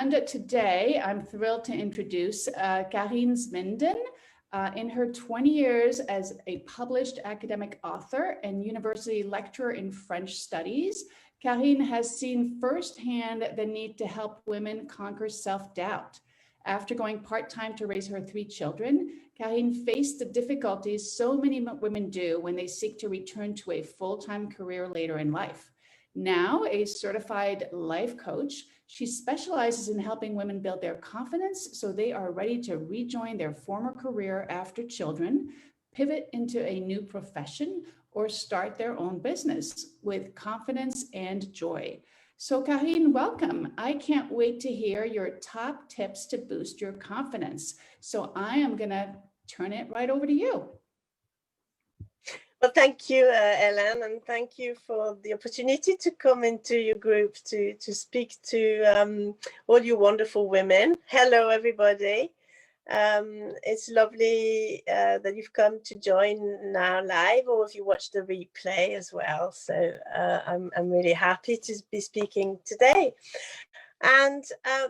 And today I'm thrilled to introduce Karine Zbinden. In her 20 years as a published academic author and university lecturer in French studies, Karine has seen firsthand the need to help women conquer self-doubt. After going part-time to raise her 3 children, Karine faced the difficulties so many women do when they seek to return to a full-time career later in life. Now a certified life coach, she specializes in helping women build their confidence so they are ready to rejoin their former career after children, pivot into a new profession, or start their own business with confidence and joy. So Karine, welcome. I can't wait to hear your top tips to boost your confidence. So I am going to turn it right over to you. Well, thank you, Ellen, and thank you for the opportunity to come into your group to speak to all you wonderful women. Hello, everybody. It's lovely that you've come to join now live, or if you watch the replay as well. So I'm really happy to be speaking today. And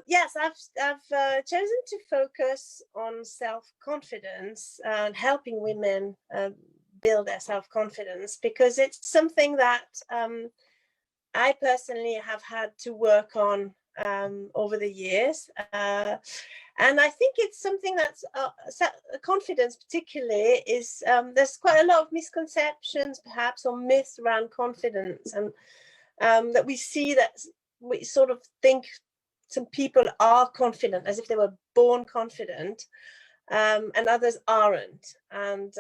yes, I've chosen to focus on self-confidence and helping women build their self-confidence, because it's something that I personally have had to work on over the years. And I think it's something that's confidence particularly is, there's quite a lot of misconceptions perhaps or myths around confidence, and that we see that we sort of think some people are confident as if they were born confident, and others aren't. And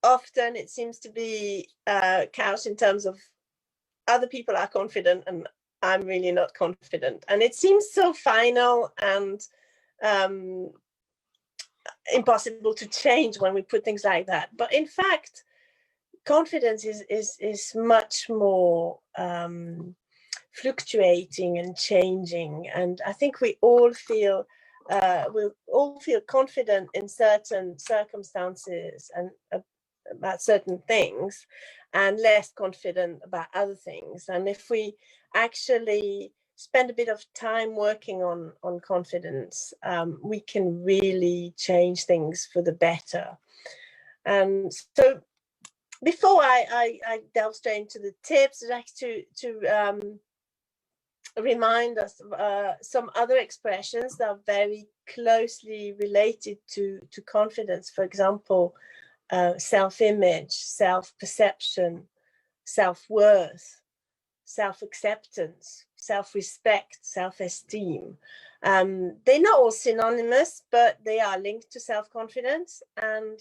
often it seems to be couched in terms of other people are confident and I'm really not confident. And it seems so final and impossible to change when we put things like that. But in fact, confidence is much more fluctuating and changing. And I think we all feel confident in certain circumstances and about certain things, and less confident about other things. And if we actually spend a bit of time working on confidence, we can really change things for the better. And so before I delve straight into the tips, I'd like to remind us of some other expressions that are very closely related to confidence. For example, self-image, self-perception, self-worth, self-acceptance, self-respect, self-esteem. They're not all synonymous, but they are linked to self-confidence, and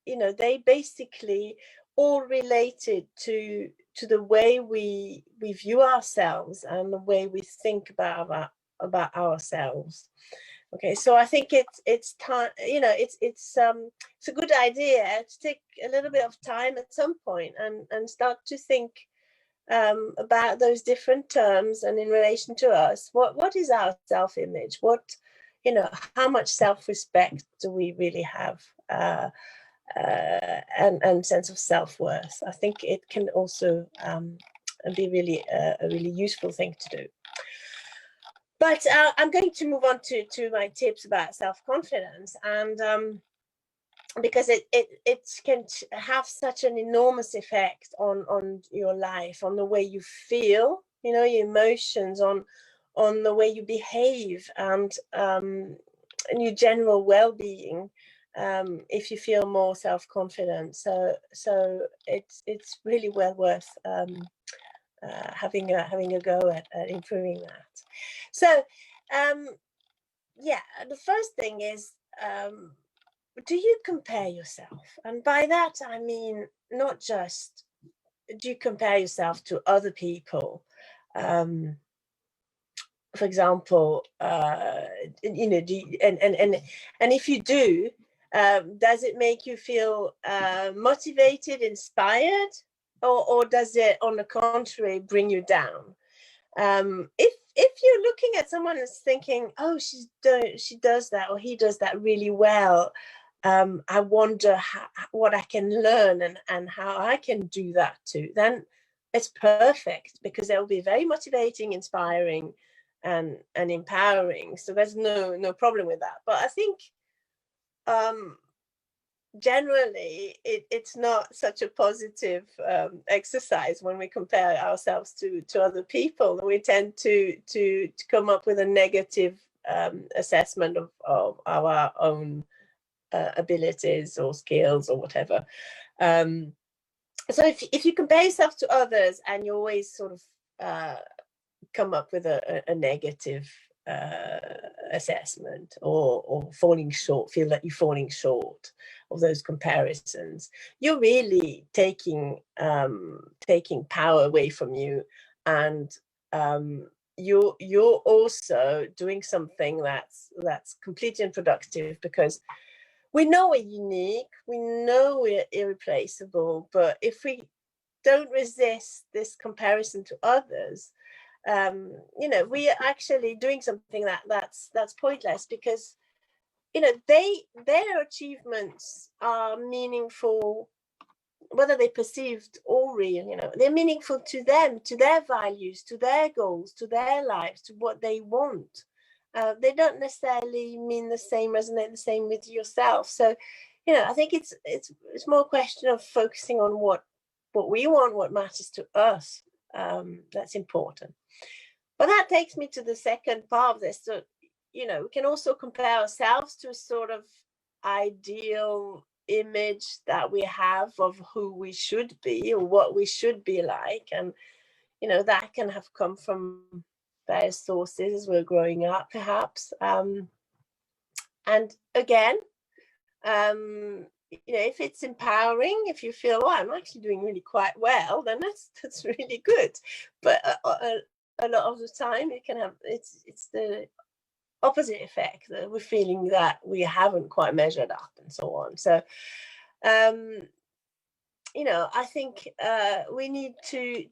you know, they basically all related to the way we view ourselves and the way we think about ourselves. Okay, so I think it's time, you know, it's a good idea to take a little bit of time at some point and start to think about those different terms, and in relation to us, what is our self-image? What, you know, how much self-respect do we really have, and sense of self-worth? I think it can also be really a really useful thing to do. But I'm going to move on to my tips about self-confidence, and because it can have such an enormous effect on your life, on the way you feel, you know, your emotions, on the way you behave, and your general well-being, if you feel more self-confident. So it's really well worth having a go at improving that. So yeah, the first thing is, do you compare yourself? And by that I mean not just do you compare yourself to other people, for example, you know, and if you do, does it make you feel motivated, inspired, or does it, on the contrary, bring you down? If you're looking at someone and thinking, oh, she does that, or he does that really well, I wonder what I can learn and how I can do that too, then it's perfect, because it will be very motivating, inspiring, and empowering. So there's no problem with that. But I think generally it's not such a positive exercise when we compare ourselves to other people. We tend to come up with a negative assessment of our own abilities or skills or whatever. So if you compare yourself to others and you always sort of come up with a negative assessment or falling short, feel that you're falling short of those comparisons, you're really taking power away from you, and you're also doing something that's completely unproductive, because we know we're unique, we know we're irreplaceable, but if we don't resist this comparison to others, we are actually doing something that's pointless, because their achievements are meaningful, whether they're perceived or real. They're meaningful to them, to their values, to their goals, to their lives, to what they want. They don't necessarily mean resonate the same with yourself. So I think it's more a question of focusing on what we want, what matters to us. That's important. But that takes me to the second part of this. So, we can also compare ourselves to a sort of ideal image that we have of who we should be or what we should be like. And, that can have come from various sources as we're growing up, perhaps. And again, if it's empowering, if you feel, I'm actually doing really quite well, then that's really good. But a lot of the time it can have, it's the opposite effect, that we're feeling that we haven't quite measured up and so on. So I think we need to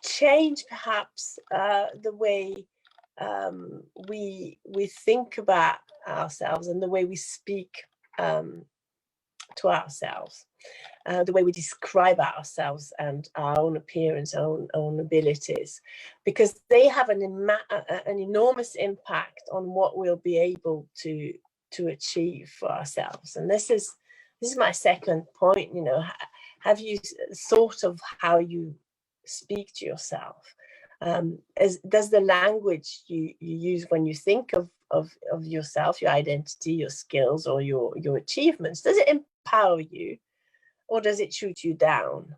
change perhaps the way we think about ourselves and the way we speak to ourselves, the way we describe ourselves and our own appearance, our own abilities, because they have an enormous impact on what we'll be able to achieve for ourselves. And this is my second point. Have you thought of how you speak to yourself? Does the language you use when you think of yourself, your identity, your skills, or your achievements, does it empower you, or does it shoot you down?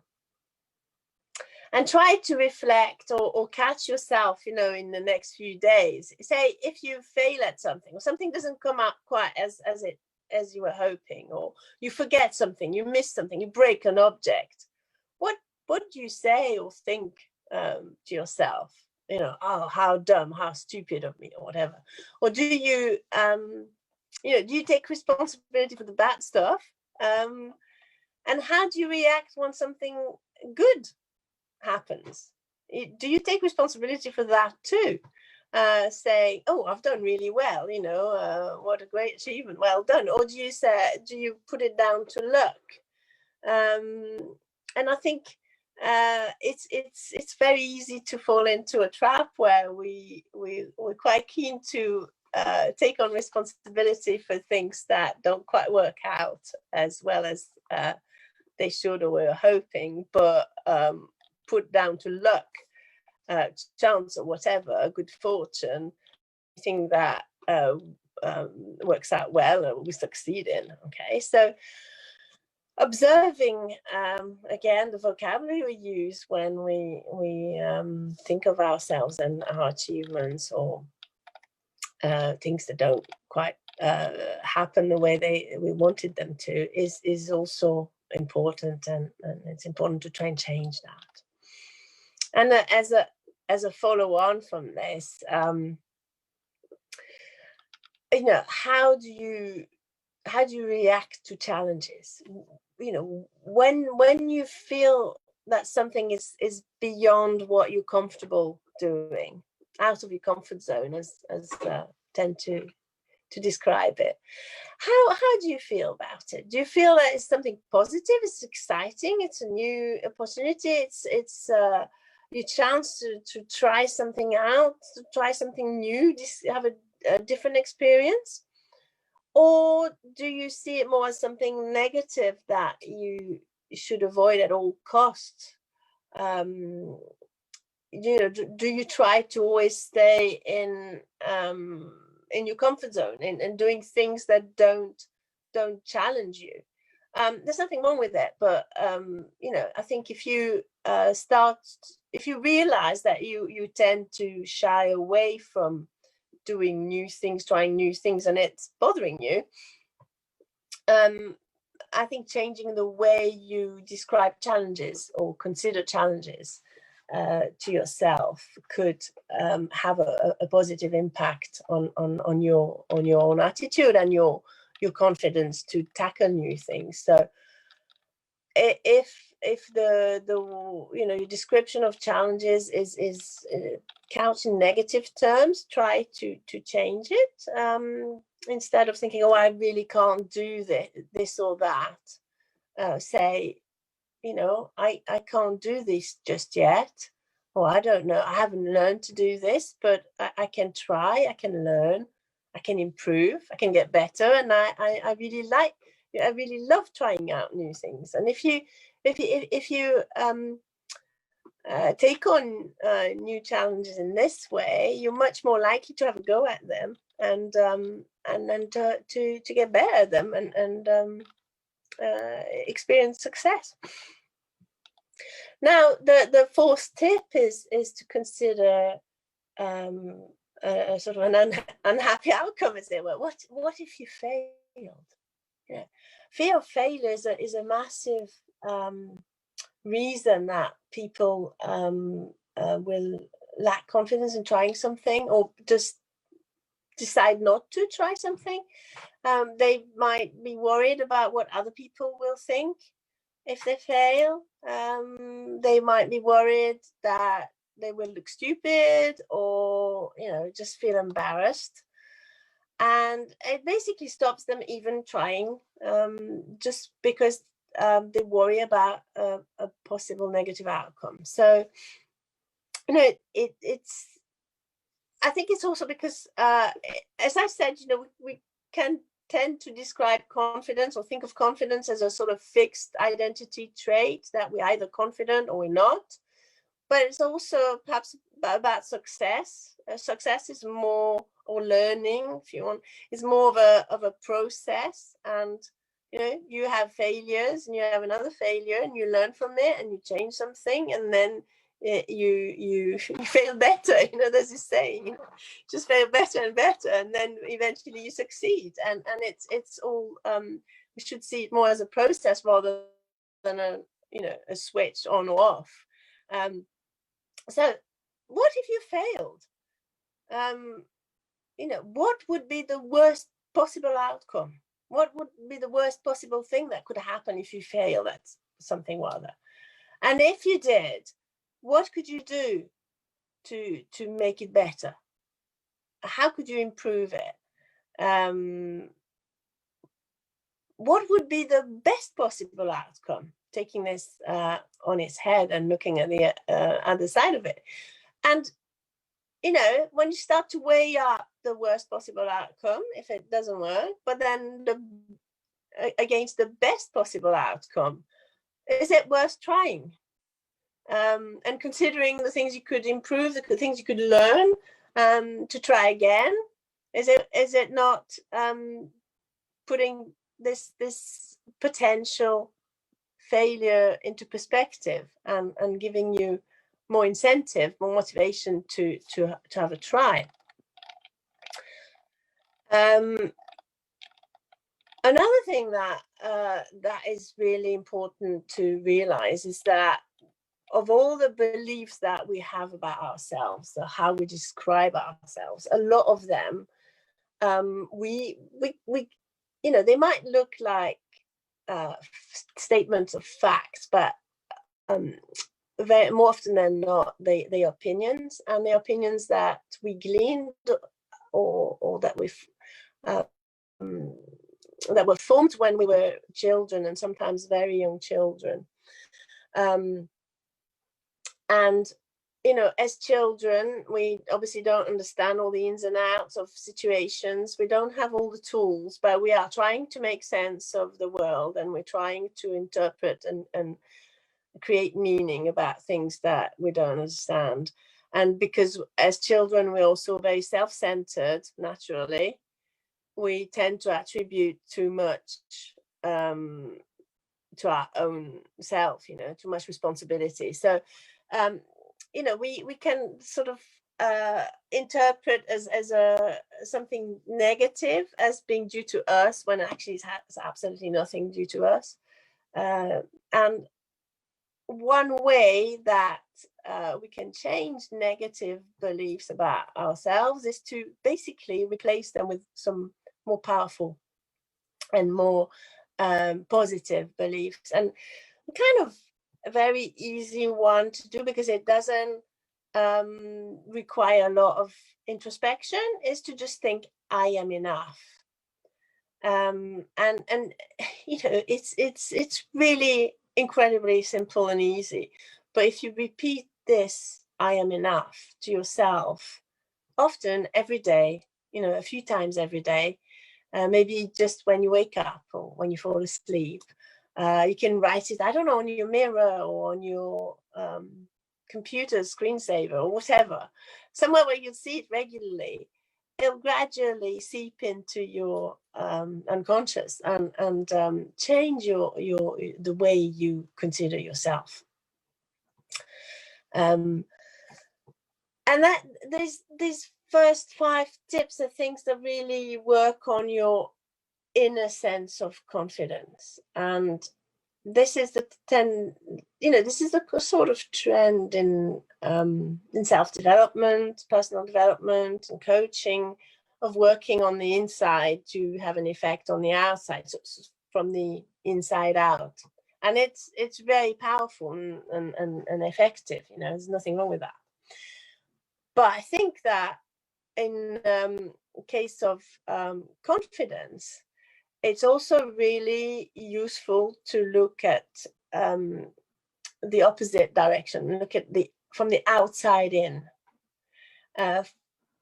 And try to reflect or catch yourself, in the next few days. Say, if you fail at something, or something doesn't come up quite as you were hoping, or you forget something, you miss something, you break an object, what do you say or think to yourself? Oh, how dumb, how stupid of me, or whatever. Or do you do you take responsibility for the bad stuff? And how do you react when something good happens? Do you take responsibility for that too? Say, oh, I've done really well, what a great achievement, well done. Or do you put it down to luck? And I think it's very easy to fall into a trap where we're quite keen to take on responsibility for things that don't quite work out as well as they should, or we're hoping, but put down to luck, chance, or whatever, good fortune, anything that works out well and we succeed in. Okay, so observing again the vocabulary we use when we think of ourselves and our achievements, or things that don't quite happen the way we wanted them to, is also important, and it's important to try and change that. And as a follow on from this, how do you react to challenges? When you feel that something is beyond what you're comfortable doing, out of your comfort zone, as tend to describe it, how do you feel about it? Do you feel that it's something positive, it's exciting, it's a new opportunity, your chance to try something out, to try something new, have a different experience? Or do you see it more as something negative that you should avoid at all costs? You know, do you try to always stay in your comfort zone and doing things that don't challenge you? There's nothing wrong with that, but you know, I think if you if you realize that you tend to shy away from doing new things, trying new things, and it's bothering you, I think changing the way you describe challenges or consider challenges to yourself could have a positive impact on your own attitude and your confidence to tackle new things. So if the you know, your description of challenges is couched in negative terms, try to change it, instead of thinking, oh, I really can't do this or that. Say, you know, I can't do this just yet, or I don't know, I haven't learned to do this, but I can try, I can learn, I can improve, I can get better, and I really love trying out new things. And if you take on new challenges in this way, you're much more likely to have a go at them and then to get better at them and experience success. Now, the fourth tip is to consider a sort of an unhappy outcome, as it were. What if you failed? Yeah, fear of failure is a massive reason that people will lack confidence in trying something, or just decide not to try something. They might be worried about what other people will think if they fail. They might be worried that they will look stupid, or, you know, just feel embarrassed. And it basically stops them even trying, just because they worry about a possible negative outcome. So, you know, it's, I think it's also because, as I said, you know, we can tend to describe confidence or think of confidence as a sort of fixed identity trait, that we're either confident or we're not. But it's also perhaps about success. Success is more, or learning, if you want, is more of a process. And, you know, you have failures and you have another failure and you learn from it and you change something, and then you fail better. You know, there's this saying, you know, just fail better and better, and then eventually you succeed. And it's all, we should see it more as a process rather than a, you know, a switch on or off. So what if you failed? You know, what would be the worst possible outcome? What would be the worst possible thing that could happen if you fail at something or other? And if you did, what could you do to make it better? How could you improve it? What would be the best possible outcome? Taking this on its head and looking at the other side of it. And, you know, when you start to weigh up the worst possible outcome, if it doesn't work, but then against the best possible outcome, is it worth trying? And considering the things you could improve, the things you could learn, to try again, is it not putting this potential failure into perspective and giving you more incentive, more motivation to have a try? Another thing that is really important to realize is that of all the beliefs that we have about ourselves, so how we describe ourselves, a lot of them, we you know, they might look like statements of facts, but very more often than not, they are opinions, and the opinions that we gleaned or that we've that were formed when we were children, and sometimes very young children. And you know, as children, we obviously don't understand all the ins and outs of situations. We don't have all the tools, but we are trying to make sense of the world, and we're trying to interpret and create meaning about things that we don't understand. And because as children, we're also very self-centered, naturally, we tend to attribute too much to our own self, you know, too much responsibility. So, you know, we can sort of interpret as something negative as being due to us, when actually it's absolutely nothing due to us. And one way that we can change negative beliefs about ourselves is to basically replace them with some more powerful and more positive beliefs. And kind of a very easy one to do, because it doesn't require a lot of introspection, is to just think, I am enough. And you know, it's really incredibly simple and easy. But if you repeat this, I am enough, to yourself, often every day, you know, a few times every day, maybe just when you wake up or when you fall asleep, you can write it, I don't know, on your mirror or on your computer screensaver or whatever, somewhere where you'll see it regularly. It'll gradually seep into your unconscious and change the way you consider yourself. And that these first 5 tips are things that really work on your inner sense of confidence. And this is the this is the sort of trend in self-development, personal development, and coaching, of working on the inside to have an effect on the outside, so from the inside out. And it's very powerful and effective. You know, there's nothing wrong with that. But I think that in case of confidence, it's also really useful to look at the opposite direction, look at from the outside in.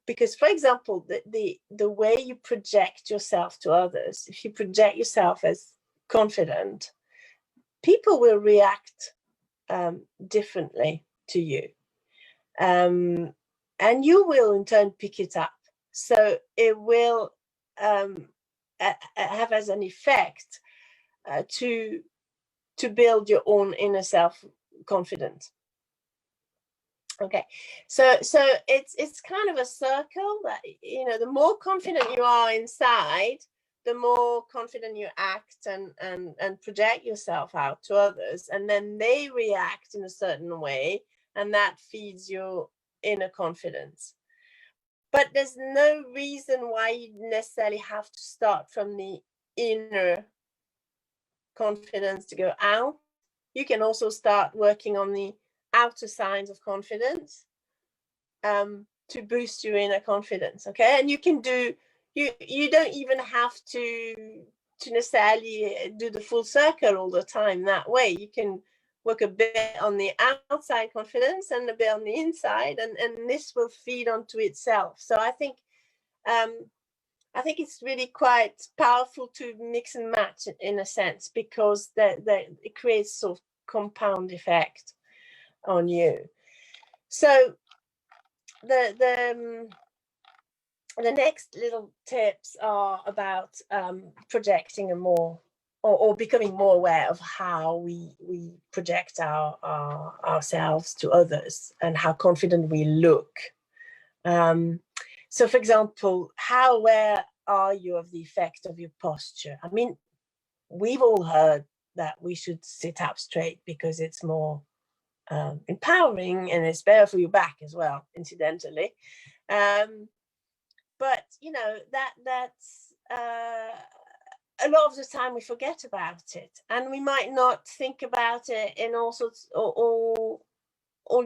Because, for example, the way you project yourself to others, if you project yourself as confident, people will react differently to you. And you will in turn pick it up. So it will have as an effect to build your own inner self confidence. Okay, so it's kind of a circle that, you know, the more confident you are inside, the more confident you act and project yourself out to others, and then they react in a certain way, and that feeds your inner confidence. But there's no reason why you necessarily have to start from the inner confidence to go out. You can also start working on the outer signs of confidence to boost your inner confidence. Okay, and you can do, you don't even have to necessarily do the full circle all the time that way. You can work a bit on the outside confidence and a bit on the inside, and this will feed onto itself. So I think it's really quite powerful to mix and match in a sense, because it creates sort of compound effect on you. So the next little tips are about projecting a more or becoming more aware of how we project ourselves to others and how confident we look. So, for example, how aware are you of the effect of your posture? I mean, we've all heard that we should sit up straight because it's more empowering and it's better for your back as well, incidentally. But, you know, that's a lot of the time we forget about it, and we might not think about it in all sorts all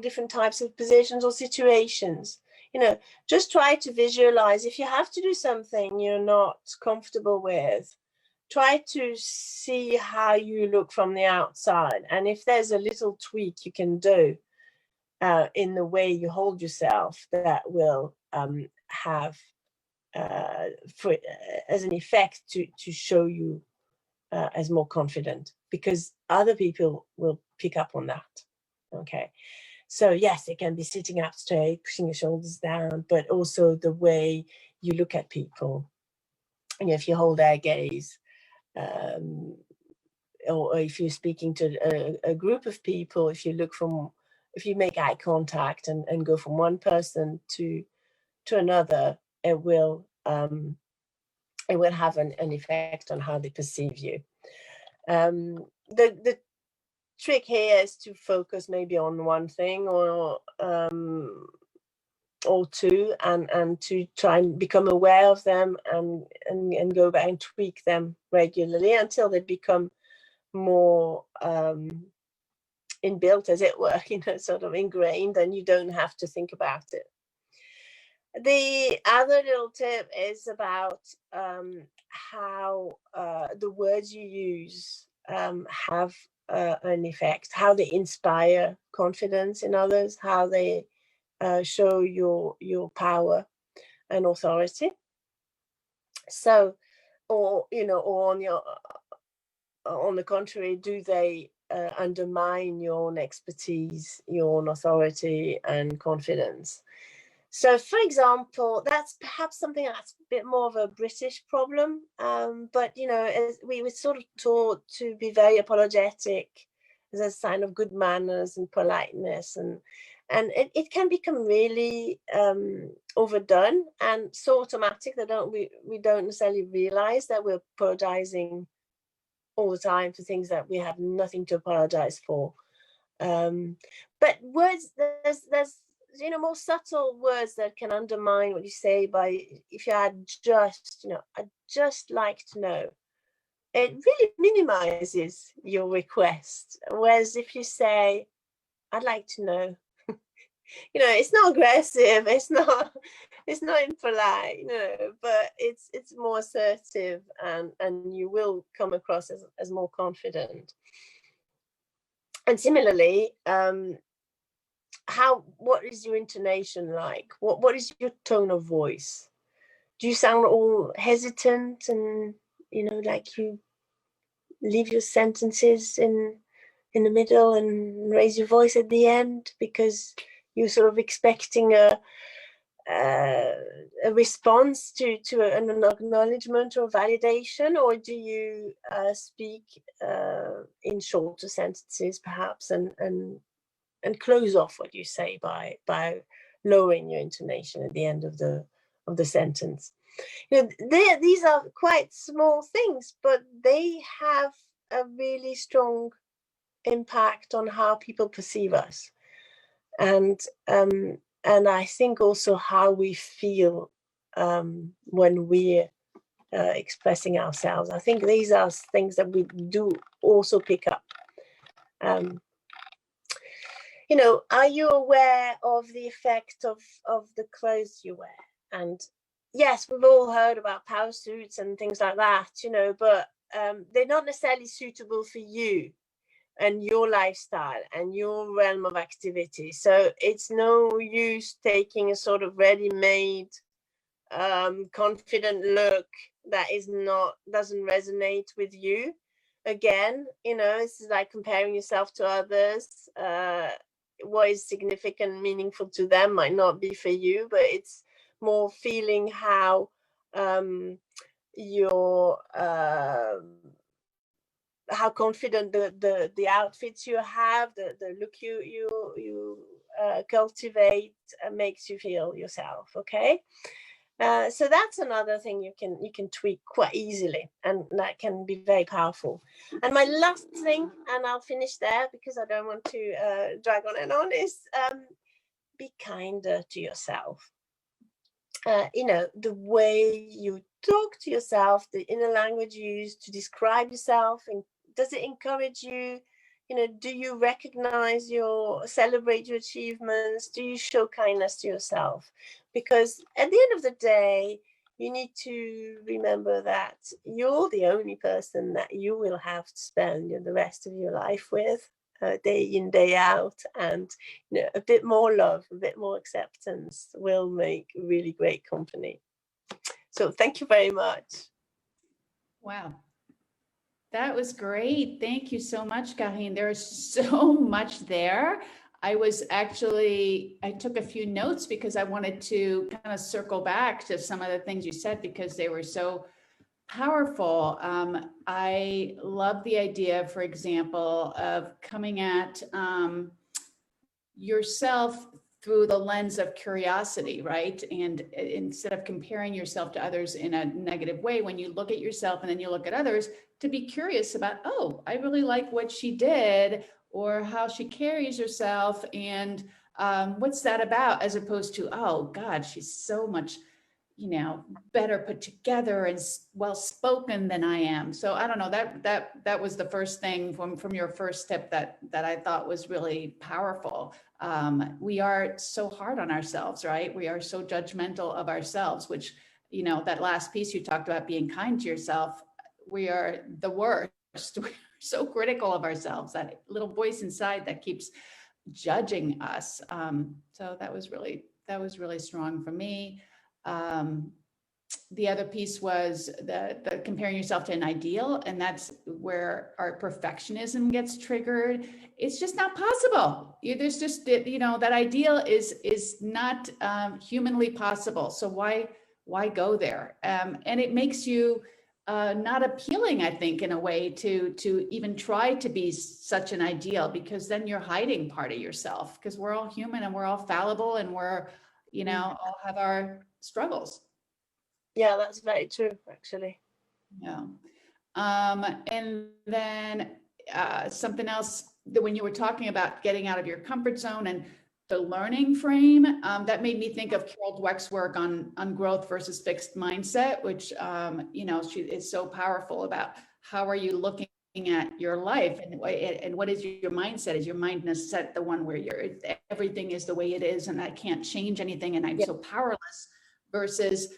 different types of positions or situations. You know, just try to visualize, if you have to do something you're not comfortable with, try to see how you look from the outside, and if there's a little tweak you can do, in the way you hold yourself that will have as an effect to show you as more confident, because other people will pick up on that. Okay, so yes, it can be sitting up straight, pushing your shoulders down, but also the way you look at people. And if you hold eye gaze, or if you're speaking to a group of people, if you make eye contact and go from one person to another, it will have an effect on how they perceive you. The trick here is to focus maybe on one thing or two, and to try and become aware of them and go back and tweak them regularly until they become more inbuilt, as it were, sort of ingrained, and you don't have to think about it. The other little tip is about how the words you use have an effect, how they inspire confidence in others, how they show your power and authority. So, or on the contrary, do they undermine your own expertise, your own authority and confidence? So, for example, that's perhaps something that's a bit more of a British problem. But, as we were sort of taught to be very apologetic as a sign of good manners and politeness. And it can become really overdone and so automatic that we don't necessarily realize that we're apologizing all the time for things that we have nothing to apologize for. But words, there's more subtle words that can undermine what you say. By if you add just, I'd just like to know, it really minimizes your request. Whereas if you say, I'd like to know, it's not aggressive, it's not impolite, but it's more assertive, and you will come across as more confident. And similarly, what is your intonation like? What is your tone of voice? Do you sound all hesitant and like you leave your sentences in the middle and raise your voice at the end because you're sort of expecting a response to an acknowledgement or validation? Or do you speak in shorter sentences perhaps and close off what you say by lowering your intonation at the end of the sentence? These are quite small things, but they have a really strong impact on how people perceive us, and I think also how we feel when we're expressing ourselves. I think these are things that we do also pick up. Are you aware of the effect of the clothes you wear? And yes, we've all heard about power suits and things like that, but they're not necessarily suitable for you and your lifestyle and your realm of activity. So it's no use taking a sort of ready-made, confident look that doesn't resonate with you. Again, this is like comparing yourself to others. What is significant, meaningful to them might not be for you, but it's more feeling how how confident the outfits you have, the look you cultivate makes you feel yourself. Okay, so that's another thing you can tweak quite easily, and that can be very powerful. And my last thing, and I'll finish there because I don't want to drag on and on, is be kinder to yourself. The way you talk to yourself, the inner language you use to describe yourself, and does it encourage you? Do you recognize celebrate your achievements? Do you show kindness to yourself? Because at the end of the day, you need to remember that you're the only person that you will have to spend the rest of your life with. day in, day out, and a bit more love, a bit more acceptance will make really great company. So thank you very much. Wow. That was great. Thank you so much, Karine. There is so much there. I took a few notes because I wanted to kind of circle back to some of the things you said because they were so powerful. I love the idea, for example, of coming at yourself through the lens of curiosity, right? And instead of comparing yourself to others in a negative way, when you look at yourself and then you look at others, to be curious about, oh, I really like what she did or how she carries herself. And what's that about? As opposed to, oh God, she's so much, better put together and well-spoken than I am. So I don't know, that was the first thing from your first tip that I thought was really powerful. We are so hard on ourselves, right? We are so judgmental of ourselves, which, that last piece you talked about being kind to yourself, we are the worst. We're so critical of ourselves, that little voice inside that keeps judging us. So that was really strong for me. The other piece was the comparing yourself to an ideal, and that's where our perfectionism gets triggered. It's just not possible. There's just, that ideal is not humanly possible. So why go there? And it makes you not appealing, I think, in a way to even try to be such an ideal, because then you're hiding part of yourself, because we're all human and we're all fallible and we're, all have our struggles. Yeah, that's very true, actually. Yeah. And then something else that when you were talking about getting out of your comfort zone and the learning frame, that made me think of Carol Dweck's work on growth versus fixed mindset, which, she is so powerful about how are you looking at your life and what is your mindset? Is your mindset the one where everything is the way it is and I can't change anything and I'm so powerless, versus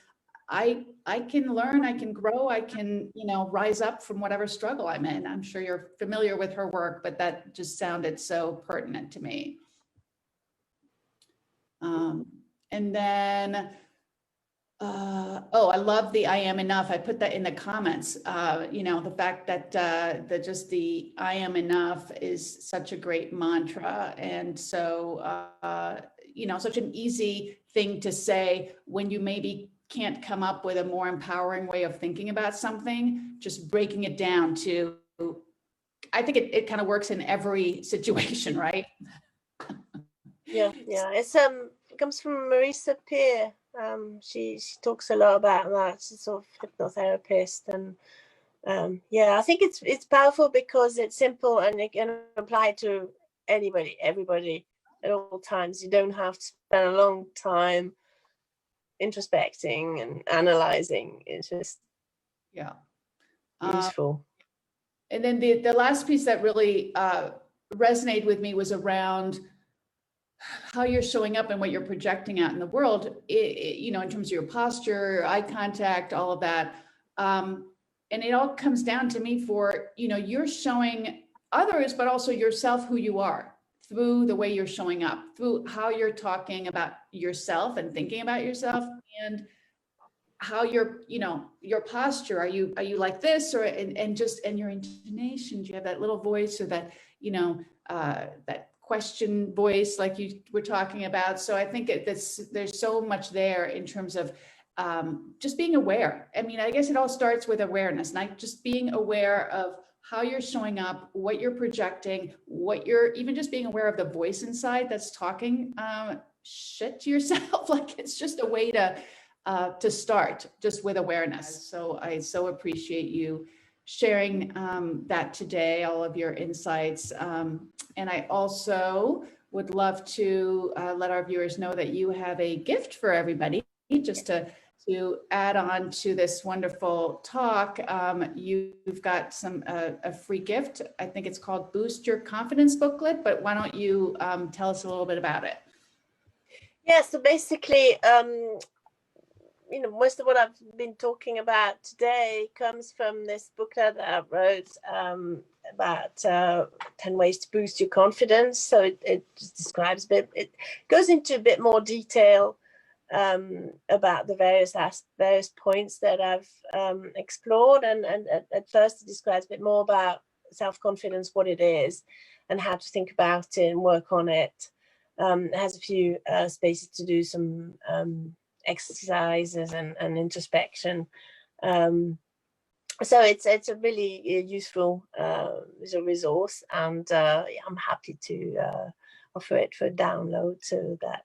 I can learn, I can grow, I can, rise up from whatever struggle I'm in. I'm sure you're familiar with her work, but that just sounded so pertinent to me. And then, I love the I am enough. I put that in the comments. The fact that the I am enough is such a great mantra. And so, such an easy thing to say when you maybe can't come up with a more empowering way of thinking about something, just breaking it down to, I think it kind of works in every situation, right? Yeah. It comes from Marisa Peer. She talks a lot about that. She's sort of hypnotherapist, and I think it's powerful because it's simple and it can apply to everybody at all times. You don't have to spend a long time introspecting and analyzing. It's just useful. And then the last piece that really resonated with me was around how you're showing up and what you're projecting out in the world, in terms of your posture, eye contact, all of that. And it all comes down to me for, you're showing others, but also yourself, who you are, through the way you're showing up, through how you're talking about yourself and thinking about yourself, and how your posture. Are you like this, or and your intonation? Do you have that little voice, or that, that question voice like you were talking about? So I think there's so much there in terms of just being aware. I mean, I guess it all starts with awareness, like just being aware of how you're showing up, what you're projecting, even just being aware of the voice inside that's talking shit to yourself. Like, it's just a way to start just with awareness. So I so appreciate you sharing that today, all of your insights. And I also would love to let our viewers know that you have a gift for everybody, just to add on to this wonderful talk. You've got a free gift. I think it's called Boost Your Confidence Booklet, but why don't you tell us a little bit about it? Yeah, so basically, most of what I've been talking about today comes from this booklet that I wrote about 10 ways to boost your confidence. So it just describes a bit, it goes into a bit more detail about the various points that I've explored. And at first it describes a bit more about self-confidence, what it is, and how to think about it and work on it. It has a few spaces to do some exercises and introspection. So it's a really useful resource, and I'm happy to offer it for download so that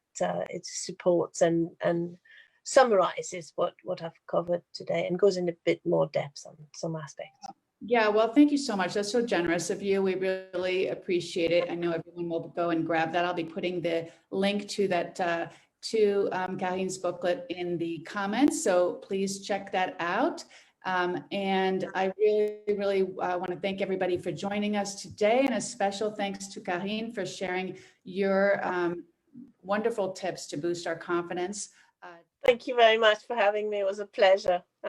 it supports and summarizes what I've covered today and goes in a bit more depth on some aspects. Yeah, well, thank you so much. That's so generous of you. We really appreciate it. I know everyone will go and grab that. I'll be putting the link to that to Karine's booklet in the comments. So please check that out. And I really want to thank everybody for joining us today, and a special thanks to Karine for sharing your wonderful tips to boost our confidence. Thank you very much for having me. It was a pleasure.